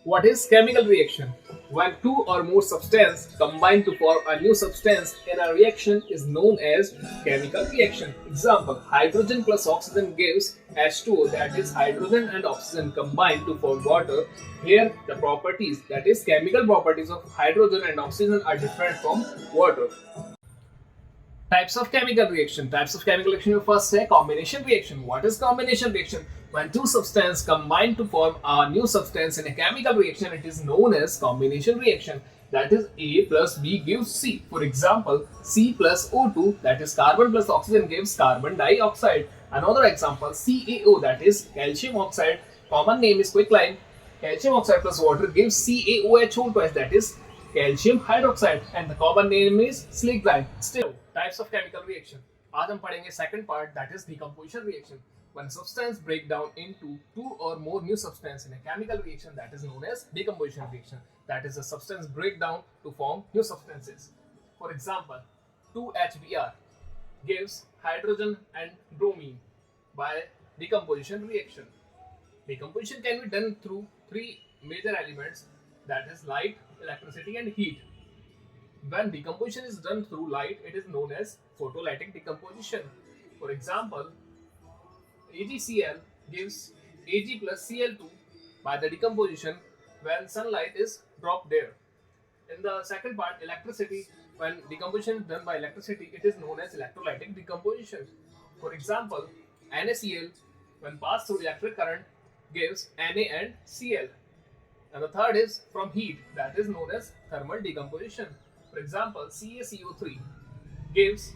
What is chemical reaction? When two or more substances combine to form a new substance in a reaction is known as chemical reaction. Example, hydrogen plus oxygen gives H2O, that is hydrogen and oxygen combine to form water. Here the properties, that is chemical properties of hydrogen and oxygen are different from water. Types of chemical reaction. Types of chemical reaction. You first say combination reaction. What is combination reaction? When two substances combine to form a new substance in a chemical reaction, it is known as combination reaction. That is A plus B gives C. For example, C plus O2, that is carbon plus oxygen, gives carbon dioxide. Another example, CaO, that is calcium oxide. Common name is quicklime. Calcium oxide plus water gives CaOH twice, that is calcium hydroxide, and the common name is silica. Still, types of chemical reaction. आज हम पढ़ेंगे second part, that is decomposition reaction. When substance break down into two or more new substance in a chemical reaction, that is known as decomposition reaction. That is, a substance break down to form new substances. For example, 2HBr gives hydrogen and bromine by decomposition reaction. Decomposition can be done through three major elements, that is light, electricity and heat. When decomposition is done through light, it is known as photolytic decomposition. For example, AgCl gives Ag plus Cl2 by the decomposition when sunlight is dropped there. In the second part, electricity, when decomposition is done by electricity, it is known as electrolytic decomposition. For example, NaCl, when passed through electric current, gives Na and Cl. And the third is from heat, that is known as thermal decomposition. For example, CaCO3 gives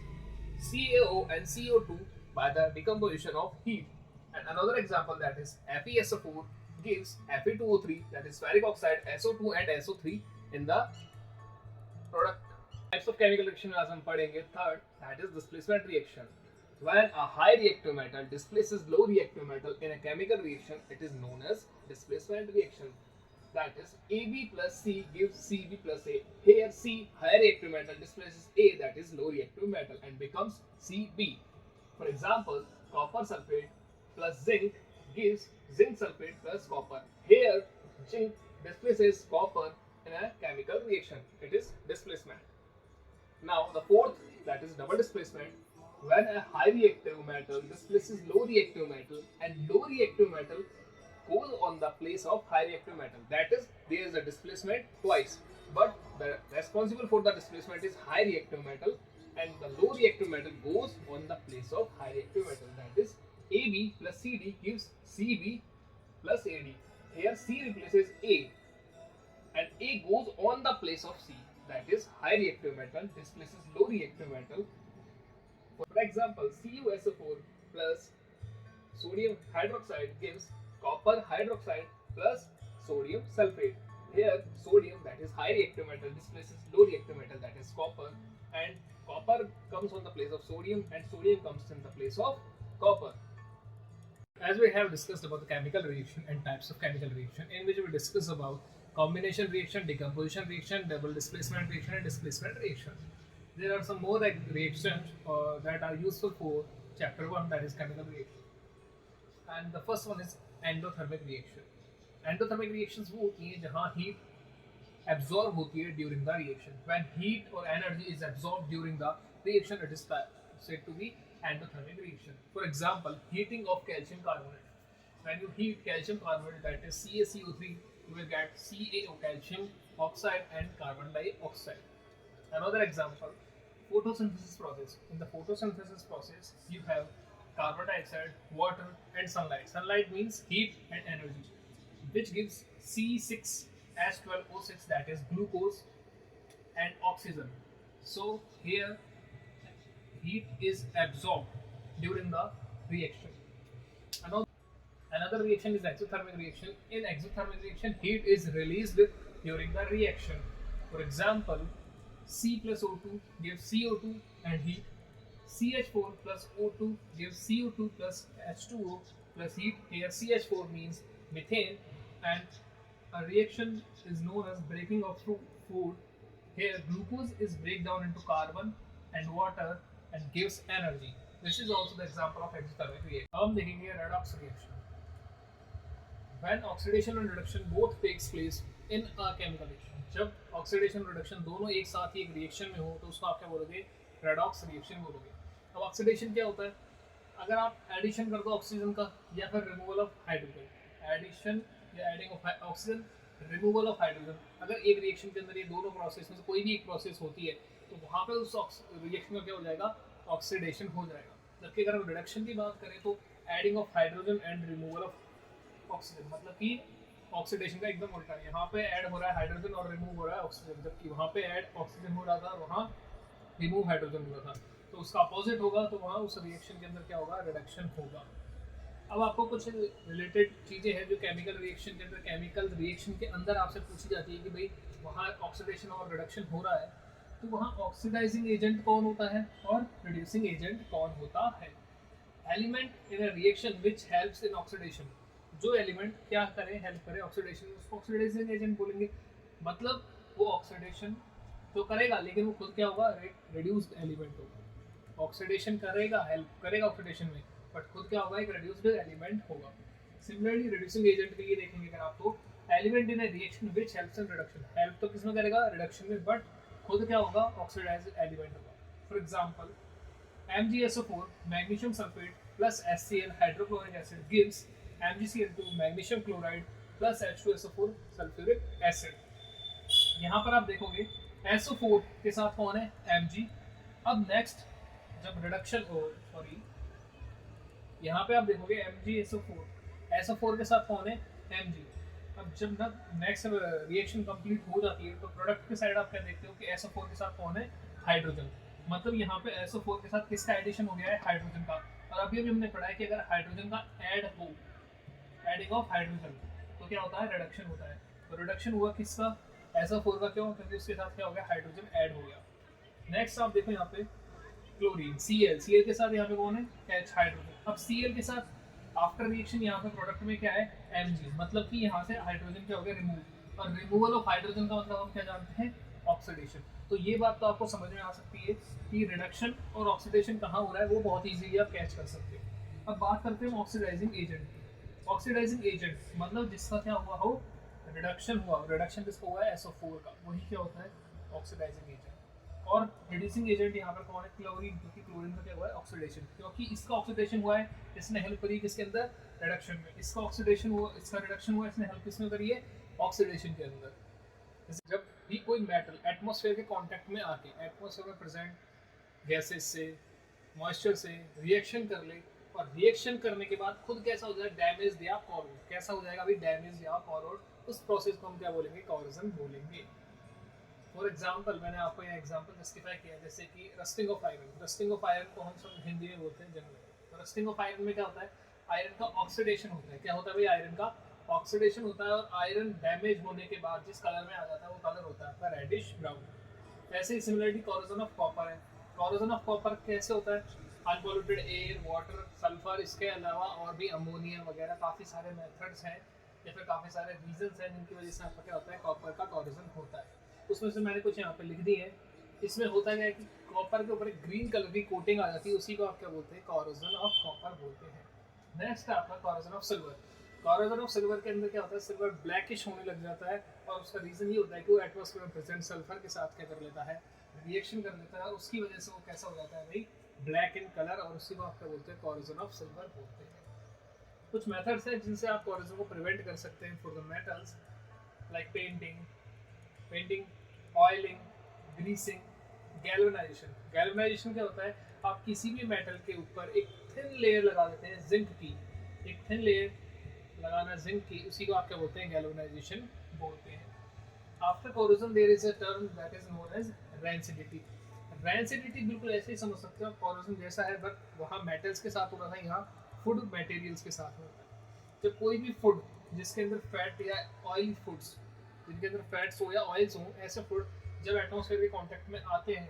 CaO and CO2 by the decomposition of heat. And another example, that is FeSO4 gives Fe2O3, that is ferric oxide, SO2 and SO3 in the product. Types of chemical reaction as हम पढ़ेंगे. Third, that is displacement reaction. When a high reactive metal displaces low reactive metal in a chemical reaction, it is known as displacement reaction. That is, AB plus C gives Cb plus A. Here C, high reactive metal, displaces A, that is low reactive metal, and becomes Cb. For example, copper sulfate plus zinc gives zinc sulfate plus copper. Here zinc displaces copper in a chemical reaction. It is displacement. Now the fourth, that is double displacement. When a high reactive metal displaces low reactive metal and low reactive metal goes on the place of high reactive metal, that is, there is a displacement twice, but the responsible for the displacement is high reactive metal, and the low reactive metal goes on the place of high reactive metal. That is, AB plus CD gives CB plus AD. Here C replaces A and A goes on the place of C. That is, high reactive metal displaces low reactive metal. For example, CuSO4 plus sodium hydroxide gives copper hydroxide plus sodium sulfate. Here sodium, that is high reactive metal, displaces low reactive metal, that is copper, and copper comes on the place of sodium and sodium comes in the place of copper. As we have discussed about the chemical reaction and types of chemical reaction, in which we discuss about combination reaction, decomposition reaction, double displacement reaction and displacement reaction. There are some more reactions that are useful for chapter 1, that is chemical reaction. And the first one is endothermic reaction. Endothermic reactions वो होती हैं जहाँ heat absorb होती है during the reaction. When heat or energy is absorbed during the reaction, it is said to be endothermic reaction. For example, heating of calcium carbonate. When you heat calcium carbonate, that is CaCO3, you will get CaO, calcium oxide and carbon dioxide. Another example, photosynthesis process. In the photosynthesis process, you have carbon dioxide, water, and sunlight. Sunlight means heat and energy, which gives C6H12O6, that is glucose and oxygen. So here heat is absorbed during the reaction. Another reaction is exothermic reaction. In exothermic reaction, heat is released during the reaction. For example, C plus O2 gives CO2 and heat. CH4 plus O2 gives CO2 plus H2O plus heat. Here CH4 means methane, and a reaction is known as breaking of food. Here glucose is break down into carbon and water and gives energy. This is also the example of exothermic reaction. अब हम देखेंगे redox reaction. When oxidation and reduction both takes place in a chemical reaction, जब oxidation और reduction दोनों एक साथ ही एक reaction में हो तो उसको आप क्या बोलोगे, रेडॉक्स रिएक्शन बोलोगे। अब ऑक्सीडेशन क्या होता है, अगर आप एडिशन कर दो ऑक्सीजन का या फिर रिमूवल ऑफ हाइड्रोजन, एडिशन या adding of oxygen, removal of hydrogen, अगर एक रिएक्शन के अंदर ये दोनों प्रोसेस में से कोई भी एक प्रोसेस होती है तो वहाँ पे उस रिएक्शन का क्या हो जाएगा, ऑक्सीडेशन हो जाएगा। जबकि अगर हम रिडक्शन की बात करें तो adding of hydrogen and removal of oxygen, मतलब कि ऑक्सीडेशन का एकदम उल्टा है, यहाँ पे ऐड हो रहा है हाइड्रोजन और रिमूव हो रहा है ऑक्सीजन, जबकि वहाँ पे ऐड ऑक्सीजन हो रहा था, वहाँ रिमूव हाइड्रोजन हो रहा था, तो उसका अपोजिट होगा, तो वहाँ उस रिएक्शन के अंदर क्या होगा, रिडक्शन होगा। अब आपको कुछ रिलेटेड चीज़ें हैं जो केमिकल रिएक्शन के अंदर, केमिकल रिएक्शन के अंदर आपसे पूछी जाती है कि भाई वहाँ ऑक्सीडेशन और रिडक्शन हो रहा है तो वहाँ ऑक्सीडाइजिंग एजेंट कौन होता है और रिड्यूसिंग एजेंट कौन होता है। Element in a reaction which helps in oxidation, जो एलिमेंट क्या करे, हेल्प करे ऑक्सीडेशन, उसको ऑक्सीडाइजिंग एजेंट बोलेंगे। मतलब वो ऑक्सीडेशन तो करेगा लेकिन वो खुद क्या होगा, रिड्यूस्ड एलिमेंट होगा। ऑक्सीडेशन करेगा, हेल्प करेगा ऑक्सीडेशन में, बट खुद क्या होगा, एक रिड्यूस्ड एलिमेंट होगा। सिमिलरली रिड्यूसिंग एजेंट के लिए देखेंगे अगर आप तो element in a reaction which helps in reduction, help तो किसमें करेगा, रिडक्शन में, बट खुद क्या होगा, ऑक्सीडाइज्ड एलिमेंट होगा। For example MgSO4 magnesium sulphate plus HCl hydrochloric acid gives MgCl2 magnesium chloride plus H2SO4 sulphuric acid. यहाँ पर आप देखोगे SO4 के साथ कौन है, Mg। अब नेक्स्ट जब रिडक्शन सॉरी यहाँ पे आप देखोगे MgSO4 के साथ कौन है, Mg। अब जब ना नेक्स्ट रिएक्शन कंप्लीट हो जाती है तो प्रोडक्ट के साइड आप क्या देखते हो कि SO4 के साथ कौन है, हाइड्रोजन। मतलब यहाँ पे SO4 के साथ किसका एडिशन हो गया है, हाइड्रोजन का। और अभी हमने पढ़ा है कि अगर हाइड्रोजन का ऐड हो, एडिंग ऑफ हाइड्रोजन, तो क्या होता है, रिडक्शन होता है। तो रिडक्शन हुआ किसका, SO4 का, क्यों, क्योंकि उसके साथ क्या हो गया, हाइड्रोजन ऐड हो गया। नेक्स्ट आप देखो यहाँ पे क्लोरीन Cl के साथ यहाँ पे कौन है, H हाइड्रोजन। अब Cl के साथ आफ्टर रिएक्शन यहाँ पे प्रोडक्ट में क्या है, Mg, मतलब कि यहाँ से हाइड्रोजन क्या हो गया, रिमूव। और रिमूवल ऑफ हाइड्रोजन का मतलब हम क्या जानते हैं, ऑक्सीडेशन। तो ये बात तो आपको समझ में आ सकती है कि रिडक्शन और ऑक्सीडेशन कहाँ हो रहा है, वो बहुत ईजीली आप कैच कर सकते हो। अब बात करते हैं ऑक्सीडाइजिंग एजेंट। ऑक्सीडाइजिंग एजेंट मतलब जिसका क्या हुआ हो, रिडक्शन हुआ। रिडक्शन किसका हुआ है, SO4 का, वही क्या होता है, ऑक्सीडाइजिंग एजेंट। और रिड्यूसिंग एजेंट यहाँ पर कौन है, क्लोरीन, क्योंकि क्लोरीन का क्या हुआ है, ऑक्सीडेशन, क्योंकि इसका ऑक्सीडेशन हुआ है, इसने हेल्प करी किसके अंदर, रिडक्शन में। इसका ऑक्सीडेशन हुआ, इसका रिडक्शन हुआ, इसने हेल्प किसमें करी है, ऑक्सीडेशन के अंदर। जब भी कोई मेटल एटमॉस्फेयर के कांटेक्ट में आके, एटमॉस्फेयर में प्रेजेंट गैसेस से, मॉइस्चर से रिएक्शन कर ले, और रिएक्शन करने के बाद खुद कैसा हो जाए, डैमेज या कॉरोड, कैसा हो जाएगा अभी, डैमेज या कॉरोड, उस प्रोसेस को हम क्या बोलेंगे, कॉरोजन बोलेंगे। फॉर एग्जाम्पल मैंने आपको यहाँ एग्जाम्पल जस्टिफाई किया, जैसे कि rusting of iron. Rusting of iron को हम सब हिंदी में बोलते हैं जनरली। तो रस्टिंग ऑफ आयरन में क्या होता है, आयरन का ऑक्सीडेशन होता है। क्या होता है भाई, आयरन का ऑक्सीडेशन होता है, और आयरन डैमेज होने के बाद जिस कलर में आ जाता है वो कलर होता है आपका रेडिश ब्राउन। ऐसे ही सिमिलरली कॉरोजन ऑफ कॉपर है। कॉरोजन ऑफ कॉपर कैसे होता है, अनपॉल्यूटेड एयर, वाटर, सल्फर, इसके अलावा और भी अमोनिया वगैरह काफ़ी सारे मेथड्स हैं या फिर काफ़ी सारे रीजंस हैं जिनकी वजह से आपका क्या होता है, कॉपर का कॉरोजन होता है। उसमें से मैंने कुछ यहाँ पे लिख दी है। इसमें होता क्या है कि कॉपर के ऊपर एक ग्रीन कलर की कोटिंग आ जाती है, उसी को आप क्या बोलते हैं, कॉरोजन ऑफ कॉपर बोलते हैं। नेक्स्ट है आपका corrosion of silver. Corrosion of silver के अंदर क्या होता है, सिल्वर ब्लैकिश होने लग जाता है, और उसका रीज़न ये होता है कि वो एटमॉस्फेयर में प्रेजेंट सल्फर के साथ क्या कर लेता है, रिएक्शन कर लेता है, और उसकी वजह से वो कैसा हो जाता है भाई, ब्लैक इन कलर, और उसी को आप क्या बोलते हैं, कॉरोजन ऑफ सिल्वर बोलते हैं। कुछ मेथड्स हैं जिनसे आप कॉरोजन को प्रिवेंट कर सकते हैं for the metals, like painting, oiling, greasing, galvanisation. Galvanisation क्या होता है, आप किसी भी मेटल के ऊपर एक थिन लेयर लगा देते हैं जिंक की, एक थिन लेयर लगाना जिंक की, उसी को आप क्या बोलते हैं, गैल्वेनाइजेशन बोलते हैं। After corrosion there is a term that is known as rancidity. Rancidity बिल्कुल ऐसे ही समझ सकते हो, कोरोजन जैसा है, बट वहाँ मेटल्स के साथ हो रहा था, यहाँ फूड मटेरियल्स के साथ होता है। जब कोई भी फूड जिसके अंदर फैट या ऑयल फूड्स, जिनके अंदर फैट्स हो या ऑयल्स हो, ऐसे फूड जब एटमॉस्फेयर के कांटेक्ट में आते हैं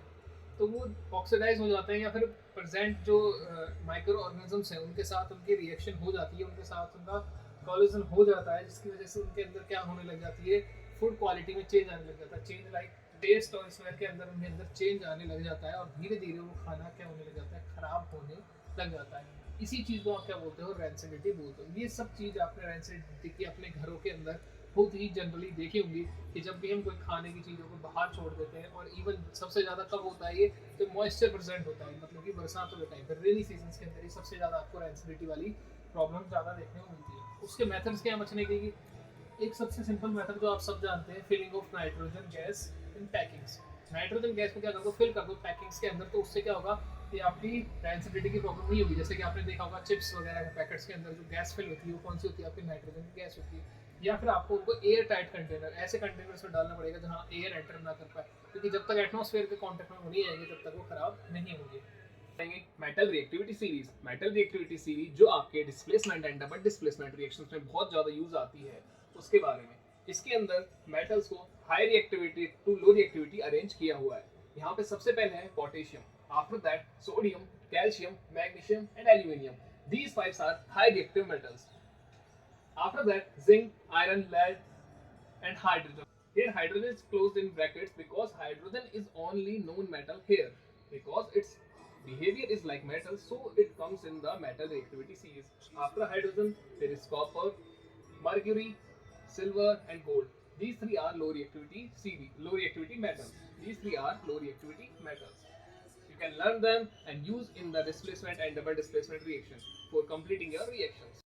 तो वो ऑक्सीडाइज हो जाते हैं, या फिर प्रेजेंट जो माइक्रो ऑर्गेनिजम्स हैं उनके साथ उनकी रिएक्शन हो जाती है, उनके साथ उनका कॉलिजन हो जाता है, जिसकी वजह से उनके अंदर क्या होने लग जाती है, फूड क्वालिटी में चेंज आने लग जाता है। चेंज लाइक टेस्ट और स्मेल के अंदर उनके अंदर चेंज आने लग जाता है, और धीरे धीरे वो खाना क्या होने लग जाता है, खराब होने लग जाता है। इसी चीज़ को आप क्या बोलते हो, रेंसिडिटी बोलते हो। ये सब चीज़ आपने रेंसिडिटी की अपने घरों के अंदर बहुत ही जनरली देखी होंगी कि जब भी हम कोई खाने की चीज़ों को बाहर छोड़ देते हैं, और इवन सबसे ज़्यादा कब होता है ये, जब मॉइस्चर प्रेजेंट होता है, मतलब कि बरसातों के टाइम पर, रेनी सीजन के अंदर ही सबसे ज़्यादा आपको रेंसिडिटी वाली प्रॉब्लम ज़्यादा देखने को मिलती है। उसके मेथड्स क्या हैं बचने के? एक सबसे सिंपल मेथड जो आप सब जानते हैं, filling of nitrogen gas in packings. Nitrogen gas को क्या कर दो, फिल कर दो पैकिंग्स के अंदर, तो उससे क्या होगा कि आपकी रेंसिडिटी की प्रॉब्लम नहीं होगी। जैसे कि आपने देखा होगा चिप्स वगैरह के पैकेट्स के अंदर जो गैस फिल होती है वो कौन सी होती है, आपकी नाइट्रोजन की गैस होती है। या फिर आपको उनको एयर टाइट कंटेनर, ऐसे कंटेनर्स में डालना पड़ेगा जहाँ एयर एंटर ना कर पाए, क्योंकि जब तक एटमॉस्फेयर के कॉन्टेक्ट में वो नहीं आएंगे तब तक वो खराब नहीं होंगे। Metal reactivity series. Metal reactivity series जो आपके displacement and double displacement reactions में बहुत ज़्यादा यूज आती है, उसके बारे में। इसके अंदर मेटल्स को high reactivity to low reactivity arrange किया हुआ है। यहाँ पे सबसे पहले है potassium, after that sodium, calcium, magnesium and aluminium. These five are high reactive metals. After that, zinc, iron, lead, and hydrogen. Here, hydrogen is closed in brackets because hydrogen is only known metal here. Because its behavior is like metal, so it comes in the metal reactivity series. After hydrogen, there is copper, mercury, silver, and gold. These three are low reactivity series, low reactivity metals. These three are low reactivity metals. You can learn them and use in the displacement and double displacement reaction for completing your reactions.